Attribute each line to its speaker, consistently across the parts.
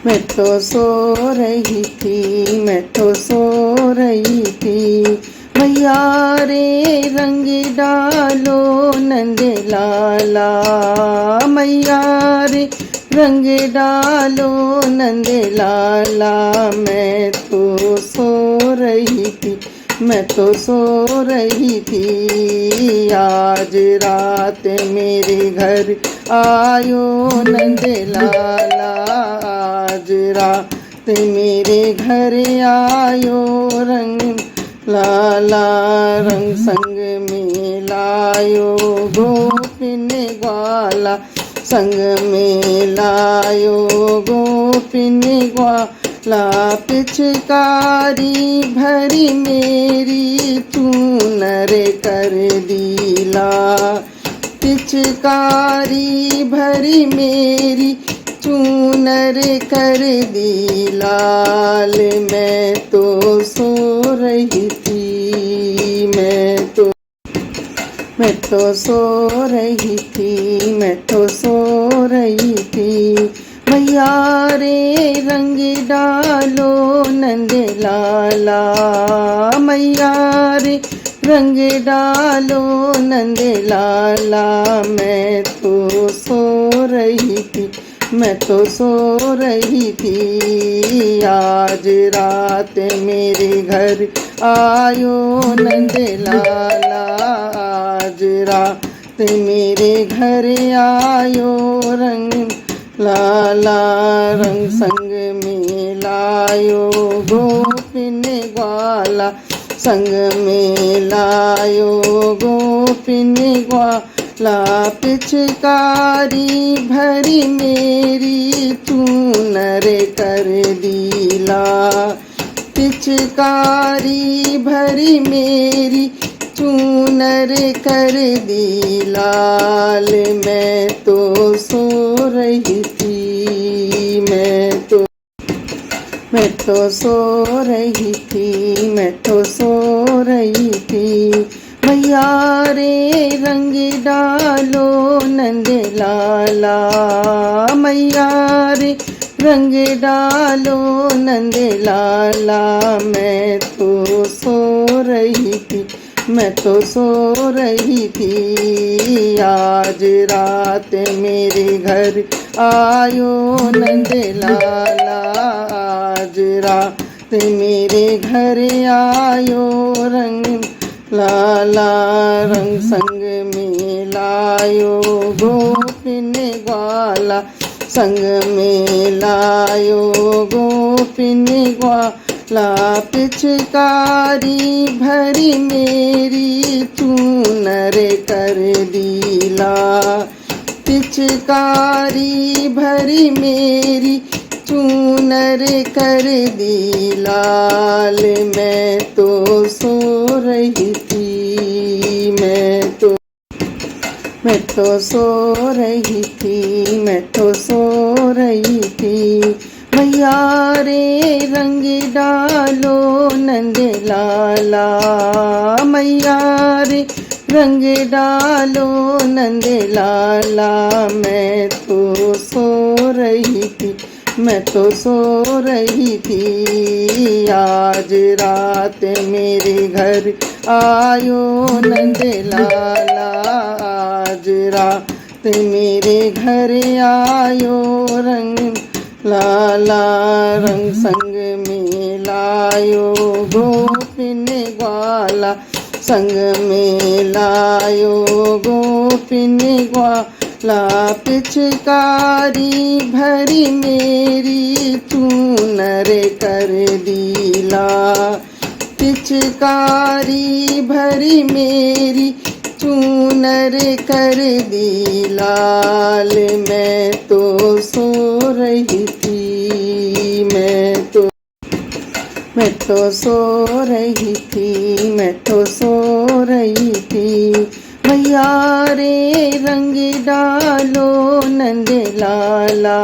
Speaker 1: मैं तो सो रही थी, मैं तो सो रही थी। मैया रे रंग डालो नंद लाला, मैया रे रंग डालो नंद लाला। मैं तो सो रही थी, मैं तो सो रही थी। आज रात मेरे घर आयो नंद लाला, आज रात मेरे घर आयो रंग लाला। रंग संग में लायो गोपिन ग्वाला, संग में लायो गोपिन ग्वाला। पिचकारी भरी मेरी चूनर कर दीला, पिचकारी भरी मेरी चूनर कर दी लाल। मैं तो सो रही थी, मैं तो सो रही थी, मैं तो सो रही थी। मैया रे रंग डालो नंद लाला, मैया रे रंग डालो नंद लाला। मैं तो सो रही थी, मैं तो सो रही थी। आज रात मेरे घर आयो नंद लाला, आज रात मेरे घर आयो रंग लाला। रंग संग में लायो गोपिन ग्वाला, संग में लायो गोपिन ग्वाला। पिचकारी भरी मेरी चूनर कर दीला, पिचकारी भरी मेरी चूनर कर दी लाल। मैं तो सो रही थी, मैं तो सो रही थी, मैं तो सो रही थी। मैया रे रंग डालो नंद लाला, मैया रे रंग डालो नंद लाला। मैं तो सो रही थी, मैं तो सो रही थी। आज रात मेरे घर आयो नंद लाला, आज रात मेरे घर आयो रंग लाला। रंग संग में लायो गोपिन ग्वाला, संग में लायो गोपिन ग्वाला। पिचकारी भरी मेरी चूनर कर दीला, पिचकारी भरी मेरी चूनर कर दी लाल। मैं तो सो रही थी, मैं तो सो रही थी, मैं तो सो रही थी। मैया रे रंग डालो नंद लाला, मैया रे रंग डालो नंद लाला। मैं तो सो रही थी, मैं तो सो रही थी। आज रात मेरे घर आयो नंद लाला, आज रात मेरे घर आयो रंग लाला। रंग संग में लायो गोपिन ग्वाला, संग में लायो गोपिन ग्वाला। पिचकारी भरी मेरी चूनर कर दीला, पिचकारी भरी मेरी चूनर कर दी लाल। मैं तो सो रही थी, मैं तो सो रही थी, मैं तो सो रही थी। मैया रे रंग डालो नंद लाला,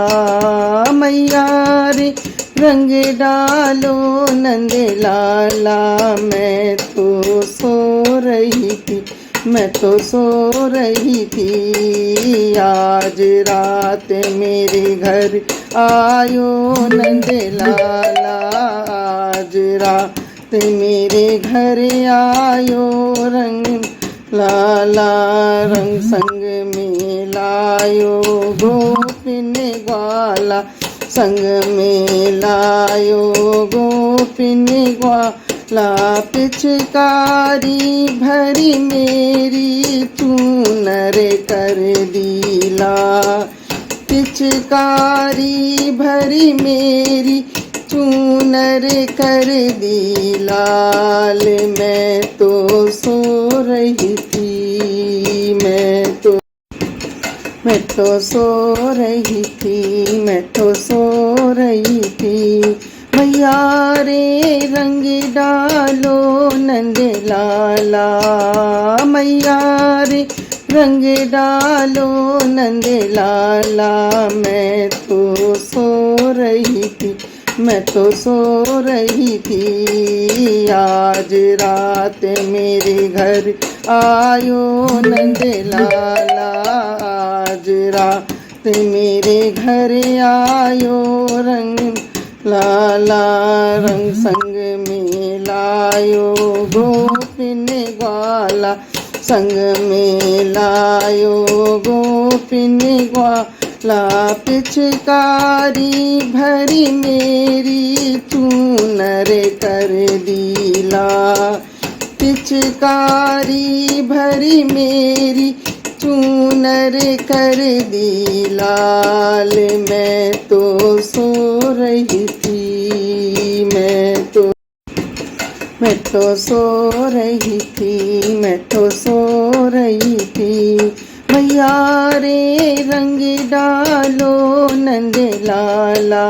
Speaker 1: मैया रे रंग डालो नंद लाला। मैं तो सो रही थी, मैं तो सो रही थी। आज रात मेरे घर आयो नंद लाला, आज रात मेरे घर आयो रंग लाला, रंग संग में लायो गोपिन ग्वाला, संग में लायो गोपिन ग्वाला। पिचकारी भरी मेरी चूनर कर दीला, पिचकारी भरी मेरी चूनर कर दी लाल। मैं तो सो रही थी, मैं तो सो रही थी, मैं तो सो रही थी। मैया रे रंग डालो नंद लाला, मैया रे रंग डालो नंद लाला। मैं तो सो रही थी, मैं तो सो रही थी। आज रात मेरे घर आयो नंद लाला, आज रात मेरे घर आयो रंग लाला, रंग संग में लायो गोपिन ग्वाला, संग में लायो गोपिन ग्वाला। पिचकारी भरी मेरी चूनर कर दीला, पिचकारी भरी मेरी चूनर कर दी लाल। मैं तो सो रही थी, मैं तो सो रही थी, मैं तो सो रही थी। मैया रे रंग डालो नंद लाला।